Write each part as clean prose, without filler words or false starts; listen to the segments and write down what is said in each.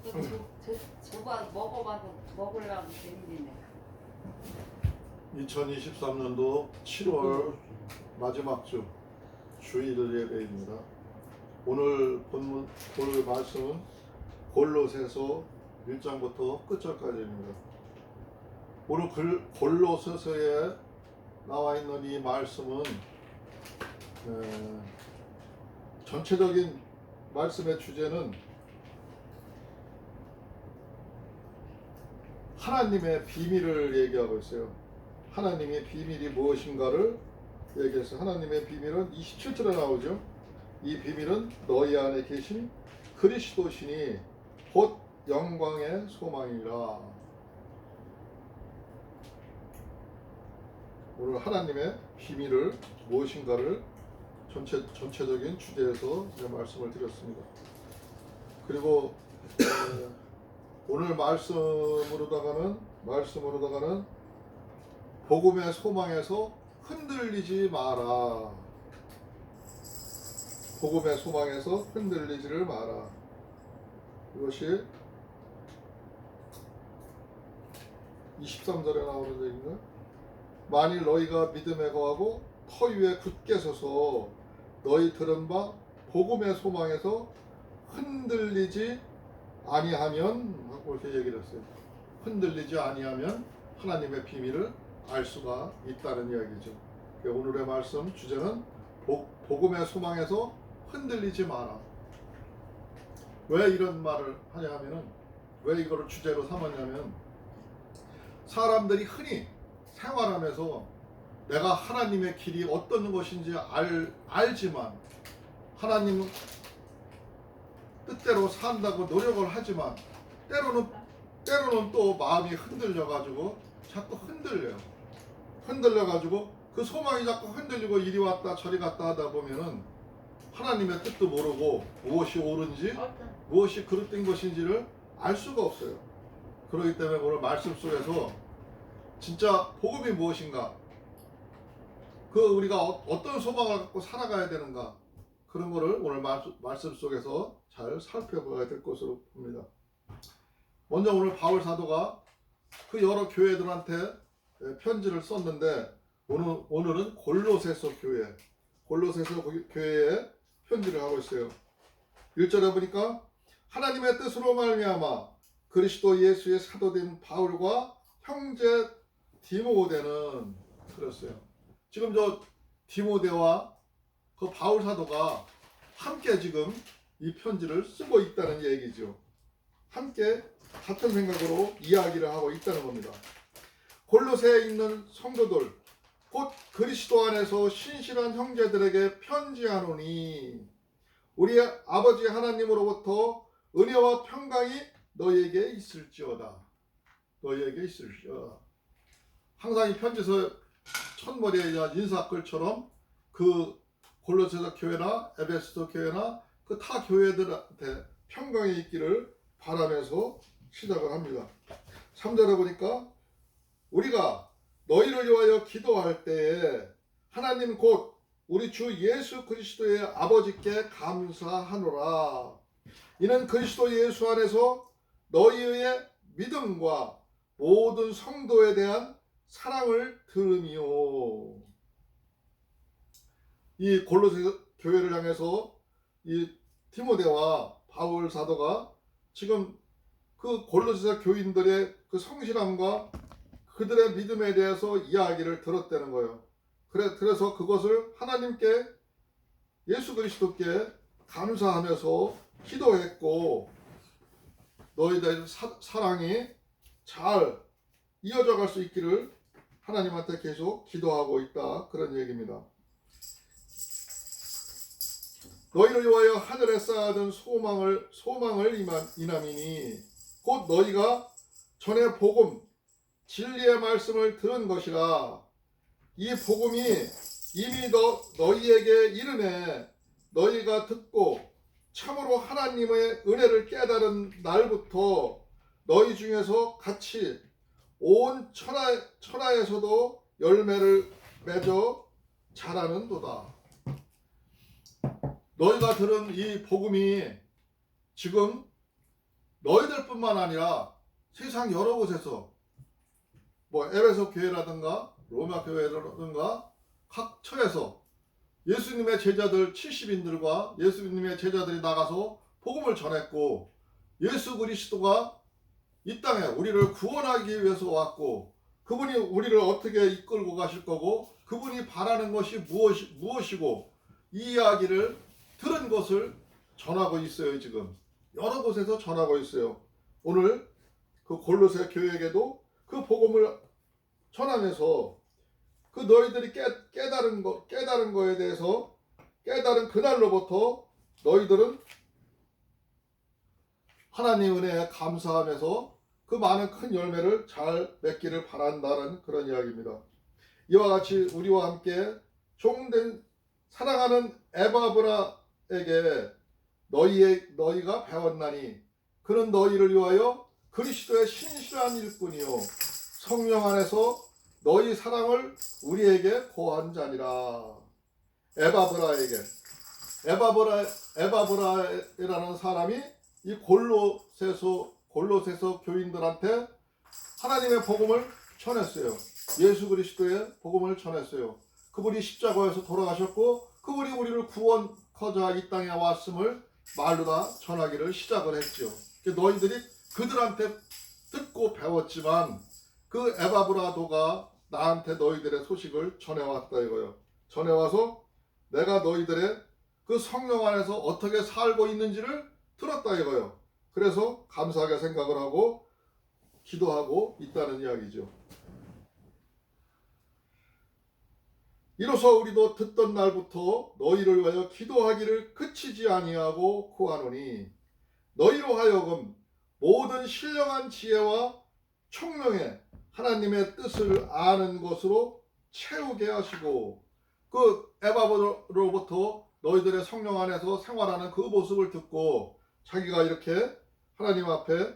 저거 먹어봐도 먹으려고 재밌네. 2023년도 7월 마지막 주 주일 예배입니다. 오늘 볼 말씀은 골로새서 1장부터 끝절까지입니다. 오늘 골로새서에 나와 있는 이 말씀은 전체적인 말씀의 주제는 하나님의 비밀을 얘기하고 있어요. 하나님의 비밀이 무엇인가를 얘기해서 하나님의 비밀은 27절에 나오죠. 이 비밀은 너희 안에 계신 그리스도시니 곧 영광의 소망이라. 오늘 하나님의 비밀을 무엇인가를 전체적인 주제에서 말씀을 드렸습니다. 그리고 오늘 말씀으로다가는 복음의 소망에서 흔들리지 마라. 복음의 소망에서 흔들리지를 마라. 이것이 23절에 나오는 얘기인가? 만일 너희가 믿음에 거하고 터 위에 굳게 서서 너희 들은 바 복음의 소망에서 흔들리지 아니하면 하고 이렇게 얘기를 했어요. 흔들리지 아니하면 하나님의 비밀을 알 수가 있다는 이야기죠. 오늘의 말씀 주제는 복음의 소망에서 흔들리지 마라. 왜 이런 말을 하냐 하면은, 왜 이거를 주제로 삼았냐면, 사람들이 흔히 생활하면서 내가 하나님의 길이 어떤 것인지 알지만, 하나님 뜻대로 산다고 노력을 하지만 때로는 또 마음이 흔들려가지고 자꾸 흔들려가지고 그 소망이 자꾸 흔들리고 이리 왔다 저리 갔다 하다 보면은 하나님의 뜻도 모르고 무엇이 옳은지 무엇이 그릇된 것인지를 알 수가 없어요. 그렇기 때문에 오늘 말씀 속에서 진짜 복음이 무엇인가, 우리가 어떤 소망을 갖고 살아가야 되는가, 그런 거를 오늘 말씀 속에서 잘 살펴봐야 될 것으로 봅니다. 먼저 오늘 바울 사도가 그 여러 교회들한테 편지를 썼는데, 오늘은 골로새서 교회에 편지를 하고 있어요. 1절에 보니까 하나님의 뜻으로 말미암아 그리스도 예수의 사도된 바울과 형제 디모데는, 그랬어요. 지금 저 디모데와 그 바울 사도가 함께 지금 이 편지를 쓰고 있다는 얘기죠. 함께 같은 생각으로 이야기를 하고 있다는 겁니다. 골로새에 있는 성도들, 곧 그리스도 안에서 신실한 형제들에게 편지하노니 우리 아버지 하나님으로부터 은혜와 평강이 너희에게 있을지어다. 항상 이 편지서 첫머리에 인사글처럼 그 골로새서 교회나 에베소서 교회나 그 타 교회들한테 평강이 있기를 바라면서 시작을 합니다. 3절에 보니까 우리가 너희를 위하여 기도할 때에 하나님 곧 우리 주 예수 그리스도의 아버지께 감사하노라. 이는 그리스도 예수 안에서 너희의 믿음과 모든 성도에 대한 사랑을 들음이요. 이 골로새 교회를 향해서 이 디모데와 바울 사도가 지금 그 골로새 교인들의 그 성실함과 그들의 믿음에 대해서 이야기를 들었다는 거예요. 그래서 그것을 하나님께, 예수 그리스도께 감사하면서 기도했고, 너희들의 사랑이 잘 이어져 갈 수 있기를 하나님한테 계속 기도하고 있다, 그런 얘기입니다. 너희를 위하여 하늘에 쌓아둔 소망을 인함이니 곧 너희가 전에 복음 진리의 말씀을 들은 것이라. 이 복음이 이미 너희에게 이르매 너희가 듣고 참으로 하나님의 은혜를 깨달은 날부터 너희 중에서 같이 온 천하에서도 열매를 맺어 자라는도다. 너희가 들은 이 복음이 지금 너희들뿐만 아니라 세상 여러 곳에서 뭐 에베소 교회라든가 로마 교회라든가 각 처에서 예수님의 제자들 70인들과 예수님의 제자들이 나가서 복음을 전했고, 예수 그리스도가 이 땅에 우리를 구원하기 위해서 왔고, 그분이 우리를 어떻게 이끌고 가실 거고, 그분이 바라는 것이 무엇이고, 이 이야기를 들은 것을 전하고 있어요. 지금 여러 곳에서 전하고 있어요. 오늘 그 골로새 교회에게도 그 복음을 전하면서 그 너희들이 깨달은 거에 대해서, 깨달은 그날로부터 너희들은 하나님 은혜에 감사하면서 그 많은 큰 열매를 잘 맺기를 바란다는 그런 이야기입니다. 이와 같이 우리와 함께 종된 사랑하는 에바브라에게 너희가 배웠나니 그는 너희를 위하여 그리스도의 신실한 일뿐이요 성령 안에서 너희 사랑을 우리에게 고한 자니라. 에바브라이라는 사람이 이 골로새서 교인들한테 하나님의 복음을 전했어요. 예수 그리스도의 복음을 전했어요. 그분이 십자가에서 돌아가셨고 그분이 우리를 구원하자 이 땅에 왔음을 말로 다 전하기를 시작을 했죠. 너희들이 그들한테 듣고 배웠지만 그 에바브라도가 나한테 너희들의 소식을 전해왔다 이거예요. 전해와서 내가 너희들의 그 성령 안에서 어떻게 살고 있는지를 들었다 이거예요. 그래서 감사하게 생각을 하고 기도하고 있다는 이야기죠. 이로써 우리도 듣던 날부터 너희를 위하여 기도하기를 그치지 아니하고 구하노니 너희로 하여금 모든 신령한 지혜와 총명에 하나님의 뜻을 아는 것으로 채우게 하시고, 그 에바브로부터 너희들의 성령 안에서 생활하는 그 모습을 듣고 자기가 이렇게 하나님 앞에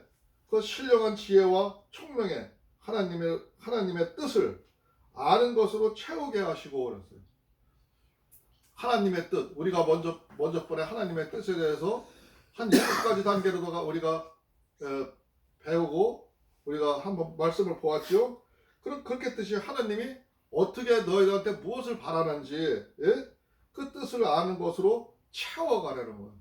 그 신령한 지혜와 총명에 하나님의 뜻을 아는 것으로 채우게 하시고 그랬어요. 하나님의 뜻, 우리가 먼저 번에 하나님의 뜻에 대해서 한 6가지 단계로다가 우리가 배우고 우리가 한번 말씀을 보았죠. 그렇게 뜻이 하나님이 어떻게 너희들한테 무엇을 바라는지, 예? 그 뜻을 아는 것으로 채워가려는 거예요.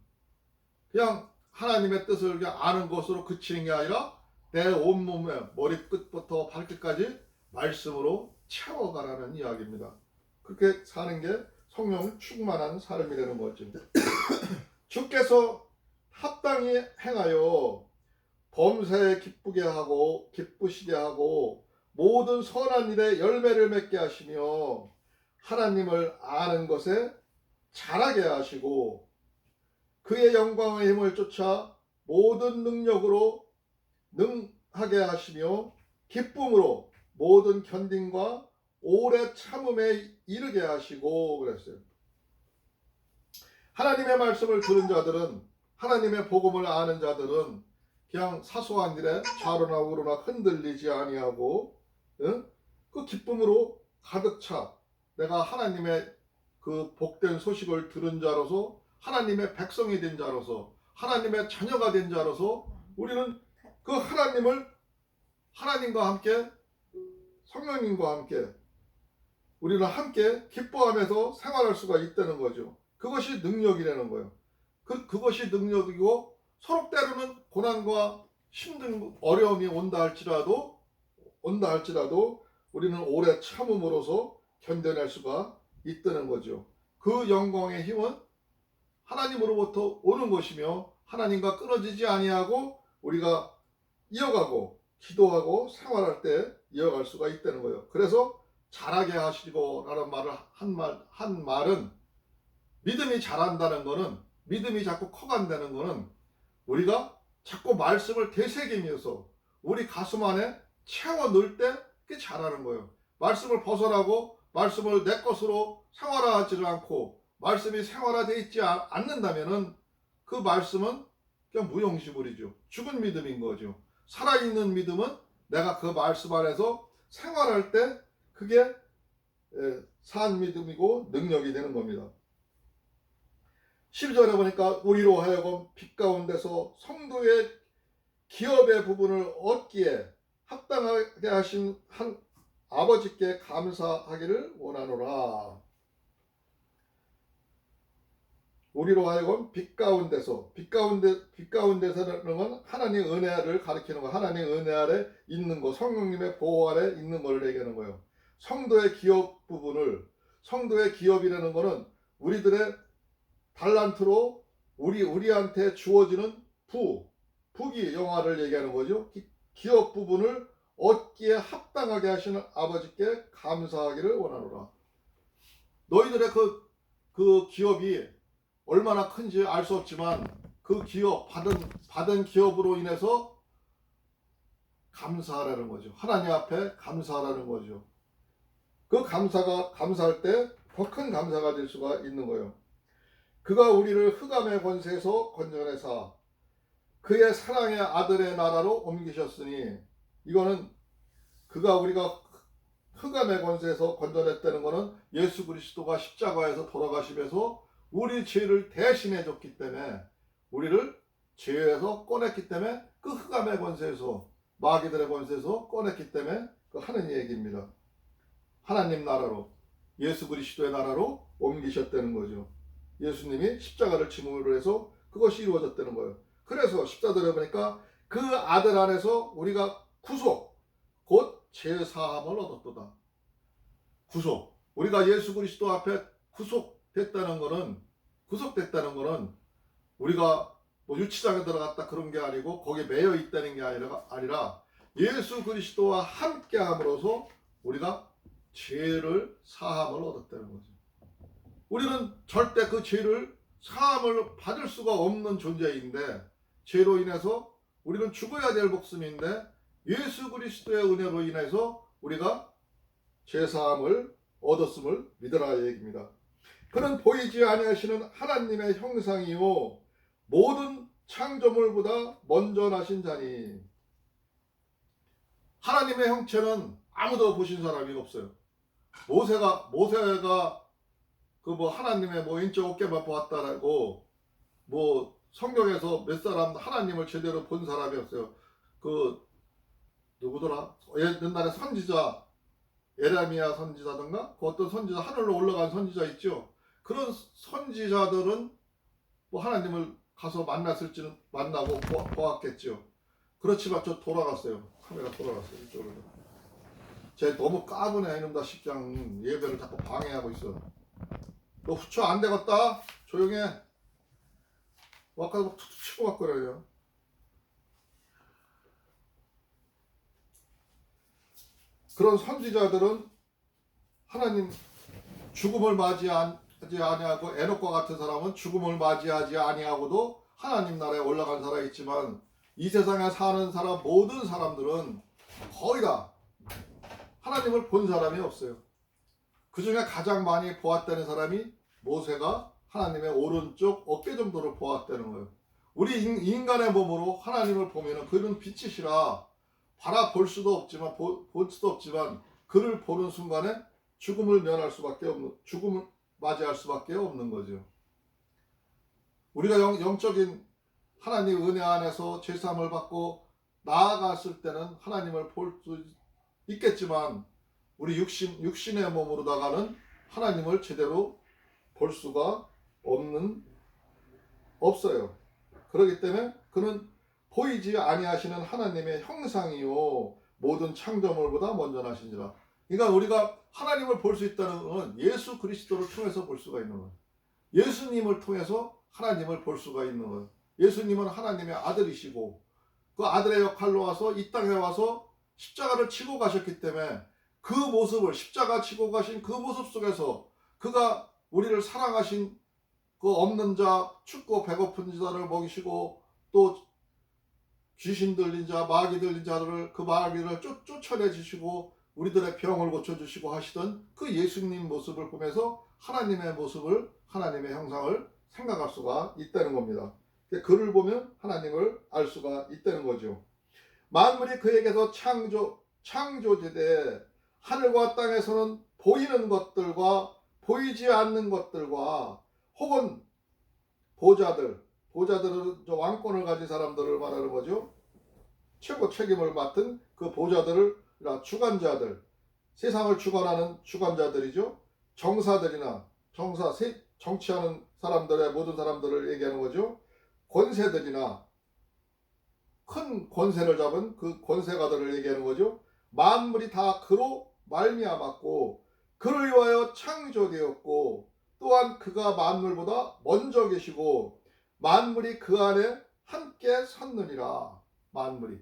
그냥 하나님의 뜻을 그냥 아는 것으로 그치는 게 아니라 내 온몸에 머리끝부터 발끝까지 말씀으로 채워가라는 이야기입니다. 그렇게 사는 게 성령 충만한 삶이라는 거죠. 주께서 합당히 행하여 범사에 기쁘시게 하고 모든 선한 일에 열매를 맺게 하시며 하나님을 아는 것에 자라게 하시고 그의 영광의 힘을 쫓아 모든 능력으로 능하게 하시며 기쁨으로 모든 견딘과 오래 참음에 이르게 하시고 그랬어요. 하나님의 말씀을 들은 자들은, 하나님의 복음을 아는 자들은 그냥 사소한 일에 좌로나 우로나 흔들리지 아니하고 그 기쁨으로 가득 차 내가 하나님의 그 복된 소식을 들은 자로서, 하나님의 백성이 된 자로서, 하나님의 자녀가 된 자로서 우리는 그 하나님과 함께, 성령님과 함께 우리는 함께 기뻐하면서 생활할 수가 있다는 거죠. 그것이 능력이라는 거예요. 그것이 능력이고, 서로 때로는 고난과 힘든 어려움이 온다 할지라도 우리는 오래 참음으로써 견뎌낼 수가 있다는 거죠. 그 영광의 힘은 하나님으로부터 오는 것이며 하나님과 끊어지지 아니하고 우리가 이어가고 기도하고 생활할 때 이어갈 수가 있다는 거예요. 그래서 자라게 하시고 라는 말을 한 말은, 믿음이 자란다는 거는, 믿음이 자꾸 커간다는 거는 우리가 자꾸 말씀을 되새기면서 우리 가슴 안에 채워 넣을 때 그게 자라는 거예요. 말씀을 벗어나고 말씀을 내 것으로 생활화하지를 않고 말씀이 생활화되어 있지 않는다면은 그 말씀은 그냥 무용지물이죠. 죽은 믿음인 거죠. 살아있는 믿음은 내가 그 말씀 안에서 생활할 때 그게 산 믿음이고 능력이 되는 겁니다. 12절에 보니까 우리로 하여금 빛 가운데서 성도의 기업의 부분을 얻기에 합당하게 하신 한 아버지께 감사하기를 원하노라. 우리로 하여금 빛 가운데서라는 건 하나님의 은혜를 가리키는 거, 하나님의 은혜 아래 있는 거, 성령님의 보호 아래 있는 걸 얘기하는 거예요. 성도의 기업 부분을, 성도의 기업이라는 거는 우리들의 달란트로 우리한테 주어지는 부귀 영화를 얘기하는 거죠. 기업 부분을 얻기에 합당하게 하시는 아버지께 감사하기를 원하노라. 너희들의 그 기업이 얼마나 큰지 알 수 없지만 그 기업 받은 기업으로 인해서 감사하라는 거죠. 하나님 앞에 감사하라는 거죠. 그 감사할 때 더 큰 감사가 될 수가 있는 거예요. 그가 우리를 흑암의 권세에서 건져내사 그의 사랑의 아들의 나라로 옮기셨으니, 이거는 우리가 흑암의 권세에서 건져냈다는 거는 예수 그리스도가 십자가에서 돌아가시면서 우리 죄를 대신해 줬기 때문에, 우리를 죄에서 꺼냈기 때문에, 그 흑암의 권세에서, 마귀들의 권세에서 꺼냈기 때문에 그 하는 얘기입니다. 하나님 나라로, 예수 그리스도의 나라로 옮기셨다는 거죠. 예수님이 십자가를 지므로 해서 그것이 이루어졌다는 거예요. 그래서 십자가를 보니까 그 아들 안에서 우리가 구속, 곧 죄사함을 얻었도다. 구속. 우리가 예수 그리스도 앞에 구속됐다는 거는 우리가 뭐 유치장에 들어갔다 그런 게 아니고 거기에 매여 있다는 게 아니라 예수 그리스도와 함께 함으로써 우리가 죄를 사함을 얻었다는 거죠. 우리는 절대 그 죄를 사함을 받을 수가 없는 존재인데, 죄로 인해서 우리는 죽어야 될 목숨인데 예수 그리스도의 은혜로 인해서 우리가 죄사함을 얻었음을 믿으라 얘기입니다. 그는 보이지 아니하시는 하나님의 형상이요 모든 창조물보다 먼저 나신 자니. 하나님의 형체는 아무도 보신 사람이 없어요. 모세가 그 뭐 하나님의 뭐 인적 어깨만 보았다라고 뭐 성경에서 몇 사람 하나님을 제대로 본 사람이 없어요. 그 누구더라? 옛날에 선지자 에레미야 선지자든가 그 어떤 선지자, 하늘로 올라간 선지자 있죠. 그런 선지자들은 뭐 하나님을 가서 만났을지는 만나고 보았겠죠. 그렇지만 저 돌아갔어요. 카메라 돌아갔어요. 이쪽으로. 쟤 너무 까부네 이놈다 10장 예배를 자꾸 방해하고 있어. 너 후추 안 되겠다. 조용해. 아까도 막 툭툭 치고 막 그래요. 그런 선지자들은 하나님 죽음을 맞이하지 아니하고, 에녹과 같은 사람은 죽음을 맞이하지 아니하고도 하나님 나라에 올라간 사람이 있지만, 이 세상에 사는 사람 모든 사람들은 거의 다 하나님을 본 사람이 없어요. 그 중에 가장 많이 보았다는 사람이 모세가 하나님의 오른쪽 어깨 정도를 보았다는 거예요. 우리 인간의 몸으로 하나님을 보면은 그는 빛이시라 바라볼 수도 없지만 볼 수도 없지만 그를 보는 순간에 죽음을 맞이할 수밖에 없는 거죠. 우리가 영적인 하나님 은혜 안에서 죄사함을 받고 나아갔을 때는 하나님을 볼 수 있겠지만, 우리 육신의 몸으로다가는 하나님을 제대로 볼 수가 없어요. 그렇기 때문에 그는 보이지 아니하시는 하나님의 형상이요 모든 창조물보다 먼저 나신지라. 그러니까 우리가 하나님을 볼 수 있다는 것은 예수 그리스도를 통해서 볼 수가 있는 거예요. 예수님을 통해서 하나님을 볼 수가 있는 거예요. 예수님은 하나님의 아들이시고 그 아들의 역할로 와서 이 땅에 와서 십자가를 치고 가셨기 때문에 그 모습을, 십자가 치고 가신 그 모습 속에서 그가 우리를 사랑하신 그 없는 자, 춥고 배고픈 자를 먹이시고 또 귀신 들린 자, 마귀 들린 자들을, 그 마귀를 쫓아내 주시고 우리들의 병을 고쳐주시고 하시던 그 예수님 모습을 보면서 하나님의 모습을, 하나님의 형상을 생각할 수가 있다는 겁니다. 그를 보면 하나님을 알 수가 있다는 거죠. 만물이 그에게서 창조되되 하늘과 땅에서는 보이는 것들과 보이지 않는 것들과 혹은 보좌들은 저 왕권을 가진 사람들을 말하는 거죠. 최고 책임을 맡은 그 보좌들을 주관자들, 세상을 주관하는 주관자들이죠. 정사들이나 정치하는 사람들의 모든 사람들을 얘기하는 거죠. 권세들이나 큰 권세를 잡은 그 권세가들을 얘기하는 거죠. 만물이 다 그로 말미암았고 그를 위하여 창조되었고 또한 그가 만물보다 먼저 계시고 만물이 그 안에 함께 섰느니라. 만물이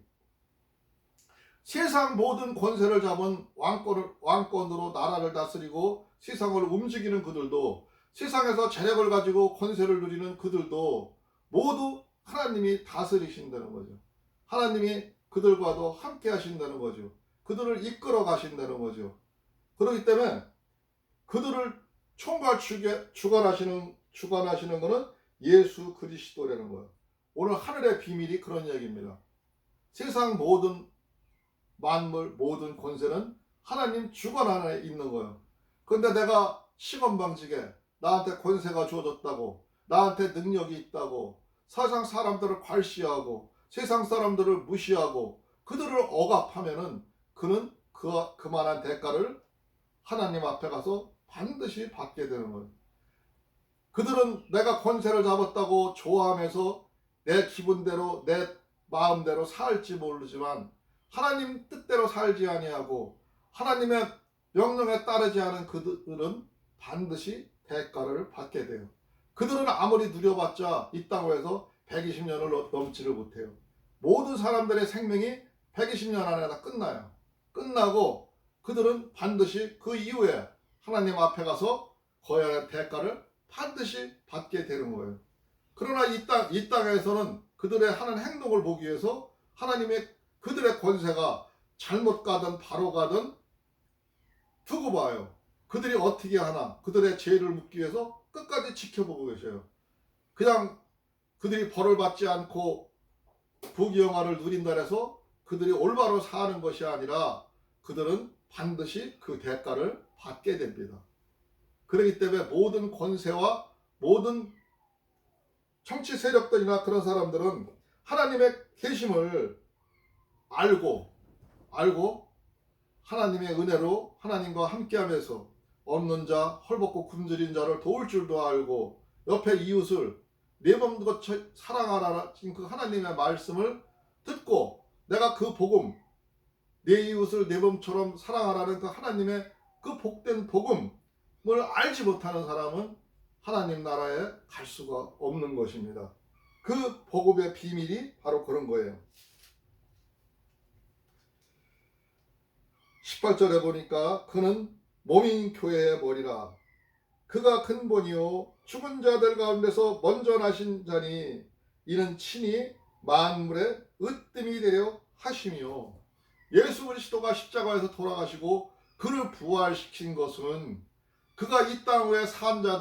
세상 모든 권세를 잡은 왕권으로 나라를 다스리고 세상을 움직이는 그들도 세상에서 재력을 가지고 권세를 누리는 그들도 모두 하나님이 다스리신다는 거죠. 하나님이 그들과도 함께 하신다는 거죠. 그들을 이끌어 가신다는 거죠. 그렇기 때문에 그들을 주관하시는 것은 예수 그리스도라는 거예요. 오늘 하늘의 비밀이 그런 이야기입니다. 세상 모든 만물 모든 권세는 하나님 주관 안에 있는 거예요. 그런데 내가 시건방지게 나한테 권세가 주어졌다고 나한테 능력이 있다고 세상 사람들을 괄시하고 세상 사람들을 무시하고 그들을 억압하면은 그는 그만한 대가를 하나님 앞에 가서 반드시 받게 되는 거예요. 그들은 내가 권세를 잡았다고 좋아하면서 내 기분대로 내 마음대로 살지 모르지만 하나님 뜻대로 살지 아니하고 하나님의 명령에 따르지 않은 그들은 반드시 대가를 받게 돼요. 그들은 아무리 누려봤자 이 땅에서 120년을 넘지를 못해요. 모든 사람들의 생명이 120년 안에 다 끝나요. 끝나고 그들은 반드시 그 이후에 하나님 앞에 가서 거야의 대가를 반드시 받게 되는 거예요. 그러나 이 땅에서는 그들의 하는 행동을 보기 위해서 하나님의 그들의 권세가 잘못 가든 바로 가든 두고 봐요. 그들이 어떻게 하나 그들의 죄를 묻기 위해서 끝까지 지켜보고 계셔요. 그냥 그들이 벌을 받지 않고 부귀영화를 누린다 해서 그들이 올바로 사는 것이 아니라 그들은 반드시 그 대가를 받게 됩니다. 그렇기 때문에 모든 권세와 모든 정치 세력들이나 그런 사람들은 하나님의 계심을 알고 하나님의 은혜로 하나님과 함께하면서 없는 자, 헐벗고 굶주린 자를 도울 줄도 알고 옆에 이웃을 내 몸과 사랑하라 그 하나님의 말씀을 듣고 내가 그 복음 내 이웃을 내 몸처럼 사랑하라는 그 하나님의 그 복된 복음을 알지 못하는 사람은 하나님 나라에 갈 수가 없는 것입니다. 그 복음의 비밀이 바로 그런 거예요. 18절에 보니까 그는 몸인 교회의 머리라. 그가 근본이요 죽은 자들 가운데서 먼저 나신 자니 이는 친히 만물의 으뜸이 되려 하심이요. 예수 그리스도가 십자가에서 돌아가시고 그를 부활시킨 것은 그가 이 땅 위에 산 자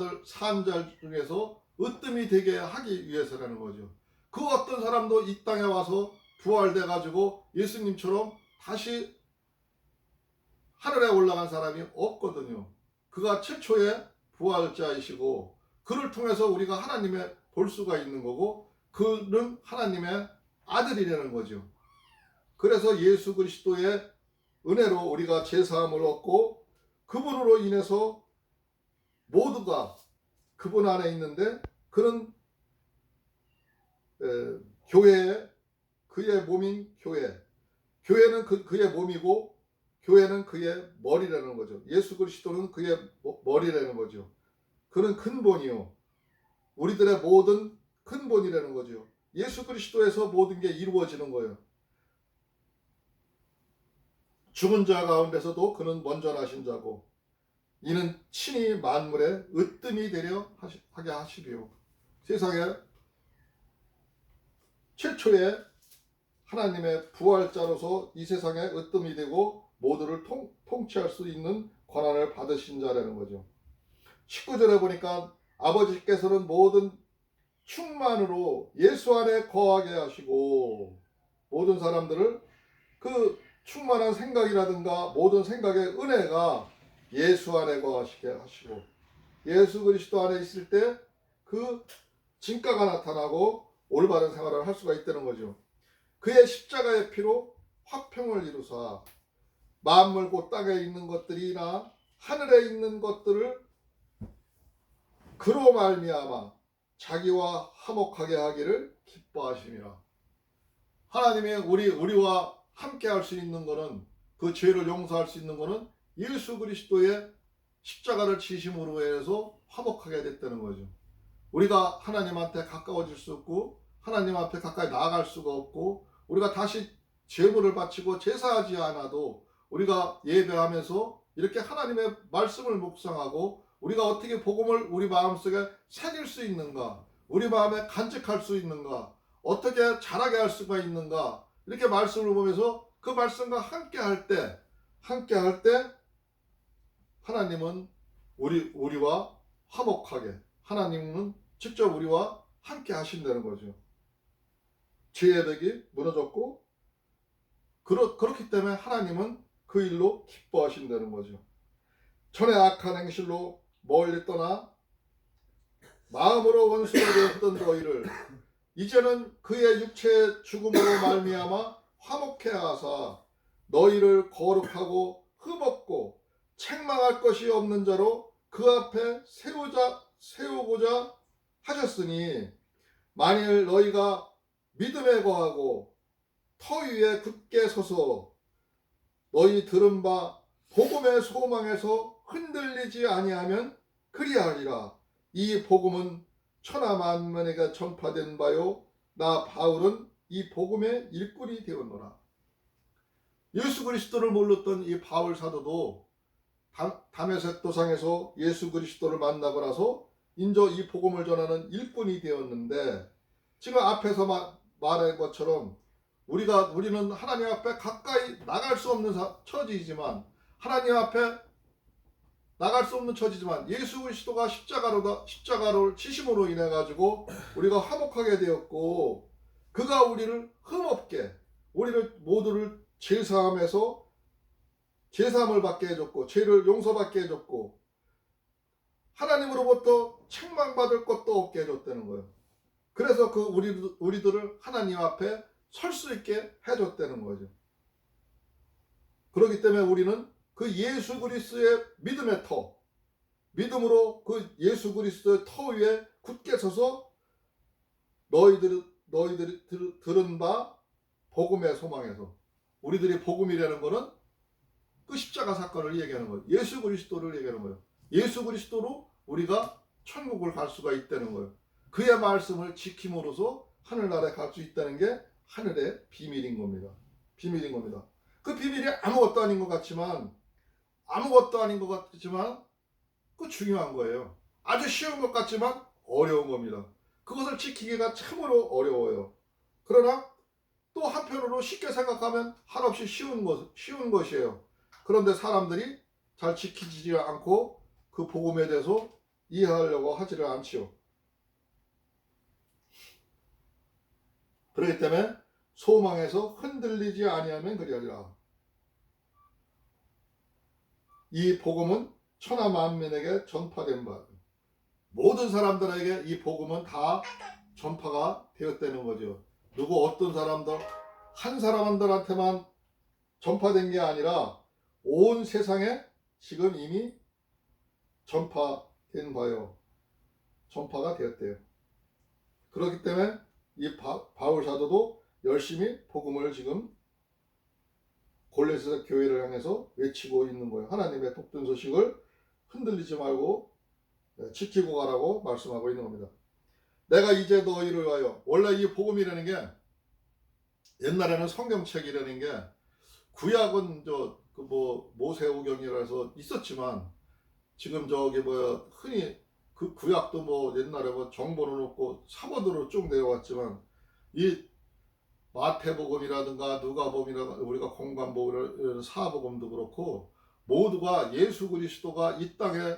중에서 으뜸이 되게 하기 위해서라는 거죠. 그 어떤 사람도 이 땅에 와서 부활돼 가지고 예수님처럼 다시 하늘에 올라간 사람이 없거든요. 그가 최초의 부활자이시고 그를 통해서 우리가 하나님의 볼 수가 있는 거고 그는 하나님의 아들이라는 거죠. 그래서 예수 그리스도의 은혜로 우리가 죄사함을 얻고 그분으로 인해서 모두가 그분 안에 있는데 그는 교회의 그의 몸인 교회는 그의 몸이고 교회는 그의 머리라는 거죠. 예수 그리스도는 그의 머리라는 거죠. 그는 근본이요. 우리들의 모든 근본이라는 거죠. 예수 그리스도에서 모든 게 이루어지는 거예요. 죽은 자 가운데서도 그는 먼저 나신 자고 이는 친히 만물의 으뜸이 되려 하게 하시리요. 세상에 최초의 하나님의 부활자로서 이 세상에 으뜸이 되고 모두를 통치할 수 있는 권한을 받으신 자라는 거죠. 19절에 보니까 아버지께서는 모든 충만으로 예수 안에 거하게 하시고 모든 사람들을 그 충만한 생각이라든가 모든 생각의 은혜가 예수 안에 거하시게 하시고 예수 그리스도 안에 있을 때 그 진가가 나타나고 올바른 생활을 할 수가 있다는 거죠. 그의 십자가의 피로 화평을 이루사 만물 곧 땅에 있는 것들이나 하늘에 있는 것들을 그로 말미암아 자기와 화목하게 하기를 기뻐하심이라. 하나님이 우리와 함께 할 수 있는 것은, 그 죄를 용서할 수 있는 것은 예수 그리스도의 십자가를 지심으로 해서 화목하게 됐다는 거죠. 우리가 하나님한테 가까워질 수 없고 하나님 앞에 가까이 나아갈 수가 없고, 우리가 다시 제물을 바치고 제사하지 않아도 우리가 예배하면서 이렇게 하나님의 말씀을 묵상하고 우리가 어떻게 복음을 우리 마음속에 새길 수 있는가, 우리 마음에 간직할 수 있는가, 어떻게 자라게 할 수가 있는가, 이렇게 말씀을 보면서 그 말씀과 함께 할 때 하나님은 우리와 화목하게, 하나님은 직접 우리와 함께 하신다는 거죠. 죄의 벽이 무너졌고, 그렇기 때문에 하나님은 그 일로 기뻐하신다는 거죠. 전에 악한 행실로 멀리 떠나 마음으로 원수가 되었던 너희를 이제는 그의 육체의 죽음으로 말미암아 화목해 하사 너희를 거룩하고 흠없고 책망할 것이 없는 자로 그 앞에 세우고자 하셨으니, 만일 너희가 믿음에 거하고 터 위에 굳게 서서 너희 들은 바 복음의 소망에서 흔들리지 아니하면 그리하리라. 이 복음은 천하 만민에게 전파된 바요, 나 바울은 이 복음의 일꾼이 되었노라. 예수 그리스도를 몰랐던 이 바울 사도도 다메섹 도상에서 예수 그리스도를 만나고 나서 인저 이 복음을 전하는 일꾼이 되었는데, 지금 앞에서 말한 것처럼 우리는 하나님 앞에 가까이 나갈 수 없는 처지이지만, 하나님 앞에 나갈 수 없는 처지지만 예수 그리스도가 십자가로 치심으로 인해 가지고 우리가 화목하게 되었고, 그가 우리를 흠없게, 우리를 모두를 제사함에서 제사함을 받게 해줬고, 죄를 용서받게 해줬고, 하나님으로부터 책망받을 것도 없게 해줬다는 거예요. 그래서 우리들을 하나님 앞에 설 수 있게 해줬다는 거죠. 그렇기 때문에 우리는 그 예수 그리스도의 믿음의 터, 믿음으로 그 예수 그리스도의 터 위에 굳게 서서 너희들이 들은 바 복음의 소망에서, 우리들이 복음이라는 것은 그 십자가 사건을 얘기하는 거예요. 예수 그리스도를 얘기하는 거예요. 예수 그리스도로 우리가 천국을 갈 수가 있다는 거예요. 그의 말씀을 지킴으로써 하늘나라에 갈 수 있다는 게 하늘의 비밀인 겁니다. 비밀인 겁니다. 그 비밀이 아무것도 아닌 것 같지만 그 중요한 거예요. 아주 쉬운 것 같지만 어려운 겁니다. 그것을 지키기가 참으로 어려워요. 그러나 또 한편으로 쉽게 생각하면 한없이 쉬운 것이에요. 그런데 사람들이 잘 지키지 않고 그 복음에 대해서 이해하려고 하지를 않지요. 그렇기 때문에 소망에서 흔들리지 아니하면 그리하리라. 이 복음은 천하 만민에게 전파된 바, 모든 사람들에게 이 복음은 다 전파가 되었다는 거죠. 어떤 사람들, 한 사람들한테만 전파된 게 아니라 온 세상에 지금 이미 전파된 바요. 전파가 되었대요. 그렇기 때문에 이 바울 사도도 열심히 복음을 지금 골로새 교회를 향해서 외치고 있는 거예요. 하나님의 복된 소식을 흔들리지 말고 지키고 가라고 말씀하고 있는 겁니다. 내가 이제 너희를 위하여, 원래 이 복음이라는 게 옛날에는 성경책이라는 게 구약은 모세오경이라서 있었지만, 지금 흔히 그 구약도 옛날에 정보는 없고 사본으로 쭉 내려왔지만, 이 마태복음이라든가 누가복음이라든가 우리가 공관복음, 사복음도 그렇고 모두가 예수 그리스도가 이 땅에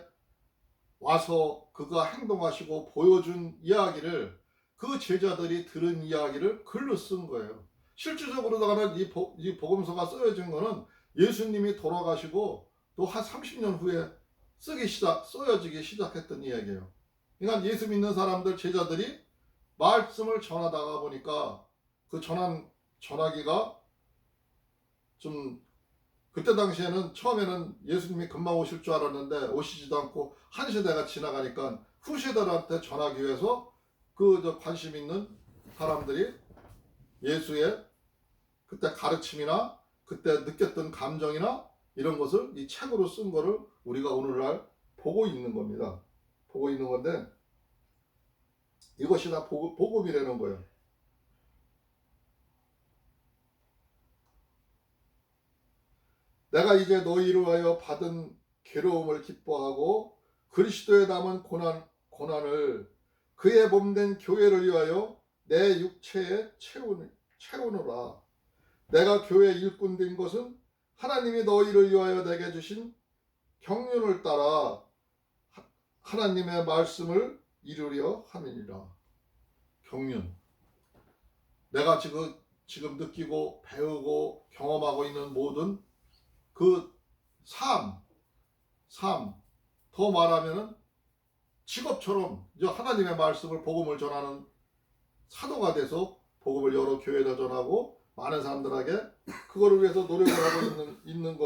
와서 그가 행동하시고 보여준 이야기를, 그 제자들이 들은 이야기를 글로 쓴 거예요. 실질적으로는 이 복음서가 쓰여진 거는 예수님이 돌아가시고 또 한 30년 후에 쓰여지기 시작했던 이야기예요. 그러니까 예수 믿는 사람들, 제자들이 말씀을 전하다가 보니까 그 전한 전하기가 좀, 그때 당시에는 처음에는 예수님이 금방 오실 줄 알았는데 오시지도 않고 한 시대가 지나가니까 후세들한테 전하기 위해서 관심 있는 사람들이 예수의 그때 가르침이나 그때 느꼈던 감정이나 이런 것을 이 책으로 쓴 거를 우리가 오늘날 보고 있는 겁니다. 보고 있는 건데 이것이 다 복음이라는 거예요. 내가 이제 너희를 위하여 받은 괴로움을 기뻐하고 그리스도에 남은 고난을 그의 몸된 교회를 위하여 내 육체에 채우노라. 내가 교회 일꾼 된 것은 하나님이 너희를 위하여 내게 주신 경륜을 따라 하나님의 말씀을 이루려 함이니라. 경륜. 내가 지금 느끼고 배우고 경험하고 있는 모든 그 삶, 더 말하면은 직업처럼 이제 하나님의 말씀을 복음을 전하는 사도가 돼서 복음을 여러 교회에다 전하고 많은 사람들에게 그거를 위해서 노력을 하고 있는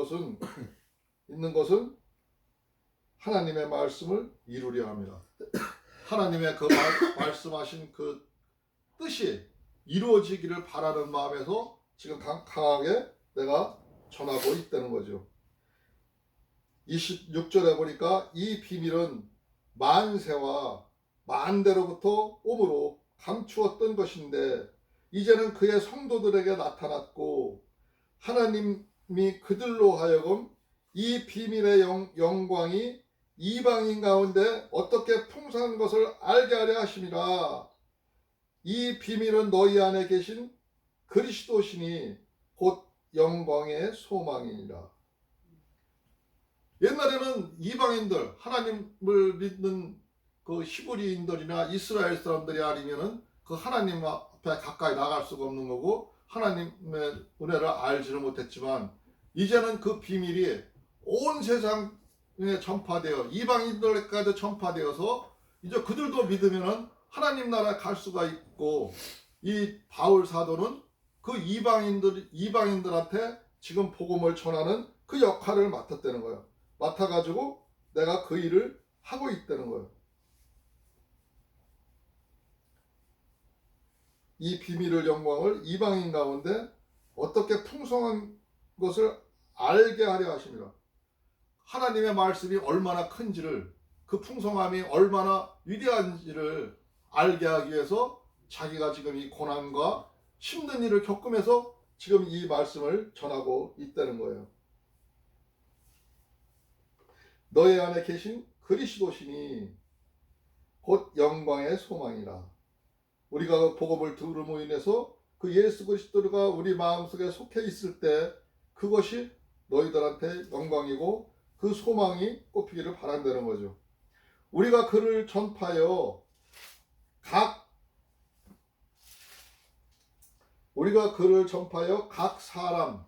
것은 하나님의 말씀을 이루려 합니다. 하나님의 그 말씀하신 그 뜻이 이루어지기를 바라는 마음에서 지금 강하게 내가 전하고 있다는 거죠. 26절에 보니까 이 비밀은 만세와 만대로부터 오므로 감추었던 것인데 이제는 그의 성도들에게 나타났고 하나님이 그들로 하여금 이 비밀의 영광이 이방인 가운데 어떻게 풍성한 것을 알게 하려 하심이라. 이 비밀은 너희 안에 계신 그리스도시니 곧 영광의 소망이니라. 옛날에는 이방인들, 하나님을 믿는 그 히브리인들이나 이스라엘 사람들이 아니면은 그 하나님 앞에 가까이 나갈 수가 없는 거고 하나님의 은혜를 알지를 못했지만 이제는 그 비밀이 온 세상에 전파되어 이방인들까지 전파되어서 이제 그들도 믿으면은 하나님 나라에 갈 수가 있고 이 바울 사도는 그 이방인들한테 지금 복음을 전하는 그 역할을 맡았다는 거예요. 맡아가지고 내가 그 일을 하고 있다는 거예요. 이 비밀을 영광을 이방인 가운데 어떻게 풍성한 것을 알게 하려 하십니다. 하나님의 말씀이 얼마나 큰지를 그 풍성함이 얼마나 위대한지를 알게 하기 위해서 자기가 지금 이 고난과 힘든 일을 겪으면서 지금 이 말씀을 전하고 있다는 거예요. 너희 안에 계신 그리스도시니 곧 영광의 소망이라. 우리가 그 복음을 들음으로 인해서 그 예수 그리스도가 우리 마음속에 속해 있을 때 그것이 너희들한테 영광이고 그 소망이 꼽히기를 바란다는 거죠. 우리가 그를 전파하여 각 사람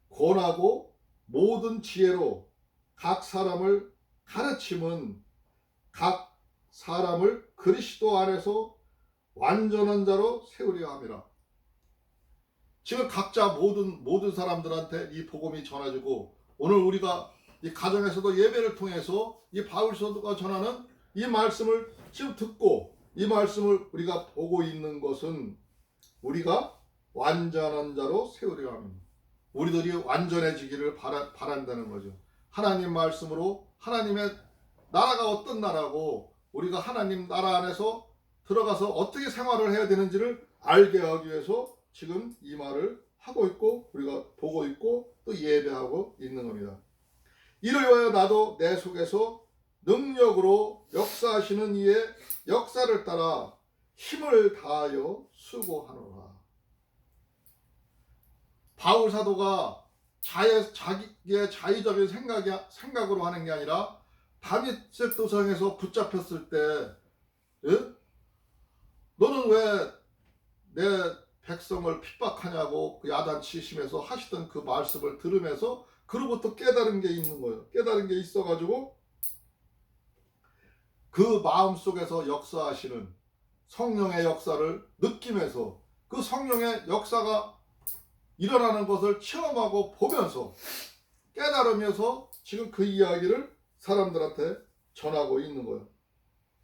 권하고 모든 지혜로 각 사람을 가르침은 각 사람을 그리스도 안에서 완전한 자로 세우려 함이라. 지금 각자 모든 사람들한테 이 복음이 전해지고 오늘 우리가 이 가정에서도 예배를 통해서 이 바울 사도가 전하는 이 말씀을 지금 듣고 이 말씀을 우리가 보고 있는 것은 우리가 완전한 자로 세우려 합니다. 우리들이 완전해지기를 바란다는 거죠. 하나님 말씀으로 하나님의 나라가 어떤 나라고 우리가 하나님 나라 안에서 들어가서 어떻게 생활을 해야 되는지를 알게 하기 위해서 지금 이 말을 하고 있고 우리가 보고 있고 또 예배하고 있는 겁니다. 이를 위하여 나도 내 속에서 능력으로 역사하시는 이의 역사를 따라 힘을 다하여 수고하노라. 바울 사도가 자기의 자의적인 생각으로 하는 게 아니라 다윗의 도상에서 붙잡혔을 때 너는 왜 내 백성을 핍박하냐고 그 야단치시면서 하시던 그 말씀을 들으면서 그로부터 깨달은 게 있는 거예요. 깨달은 게 있어가지고 그 마음속에서 역사하시는 성령의 역사를 느끼면서 그 성령의 역사가 일어나는 것을 체험하고 보면서 깨달으면서 지금 그 이야기를 사람들한테 전하고 있는 거예요.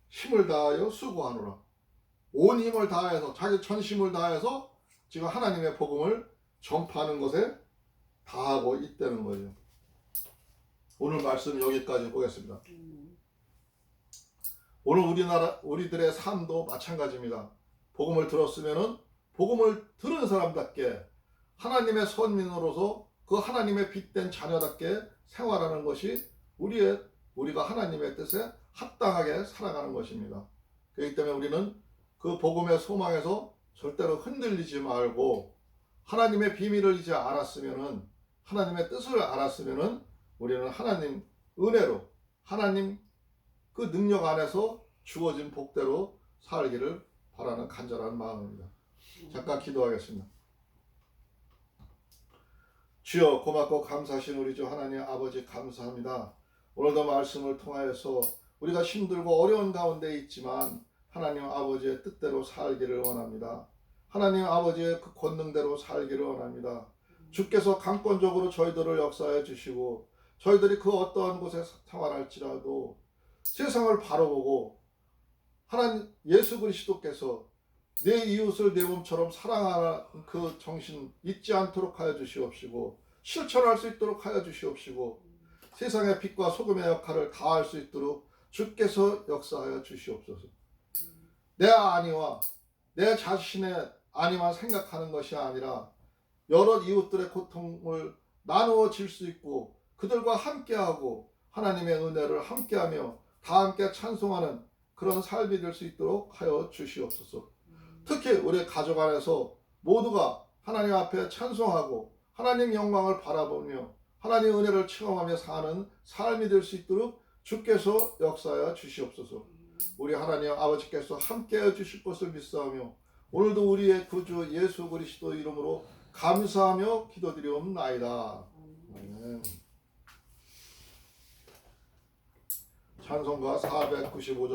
힘을 다하여 수고하노라. 온 힘을 다해서 자기 전심을 다해서 지금 하나님의 복음을 전파하는 것에 다하고 있다는 거예요. 오늘 말씀 여기까지 보겠습니다. 오늘 우리들의 삶도 마찬가지입니다. 복음을 들었으면은 복음을 들은 사람답게 하나님의 선민으로서 그 하나님의 빛된 자녀답게 생활하는 것이 우리가 하나님의 뜻에 합당하게 살아가는 것입니다. 그렇기 때문에 우리는 그 복음의 소망에서 절대로 흔들리지 말고 하나님의 비밀을 이제 알았으면은 하나님의 뜻을 알았으면은 우리는 하나님 은혜로 하나님 그 능력 안에서 주어진 복대로 살기를 바라는 간절한 마음입니다. 잠깐 기도하겠습니다. 주여, 고맙고 감사하신 우리 주 하나님 아버지 감사합니다. 오늘도 말씀을 통하여서 우리가 힘들고 어려운 가운데 있지만 하나님 아버지의 뜻대로 살기를 원합니다. 하나님 아버지의 그 권능대로 살기를 원합니다. 주께서 강권적으로 저희들을 역사해 주시고 저희들이 그 어떠한 곳에 생활할지라도 세상을 바라보고 하나님 예수 그리스도께서 내 이웃을 내 몸처럼 사랑하는 그 정신 잊지 않도록 하여 주시옵시고 실천할 수 있도록 하여 주시옵시고 세상의 빛과 소금의 역할을 다할 수 있도록 주께서 역사하여 주시옵소서. 내 안위와 내 자신의 안위만 생각하는 것이 아니라 여러 이웃들의 고통을 나누어 질 수 있고 그들과 함께하고 하나님의 은혜를 함께하며 다 함께 찬송하는 그런 삶이 될 수 있도록 하여 주시옵소서. 특히 우리 가족 안에서 모두가 하나님 앞에 찬송하고 하나님 영광을 바라보며 하나님 은혜를 체험하며 사는 삶이 될 수 있도록 주께서 역사하여 주시옵소서. 우리 하나님 아버지께서 함께해 주실 것을 믿사오며 오늘도 우리의 구주 예수 그리스도 이름으로 감사하며 기도드리옵나이다. 아멘. 찬송가 495장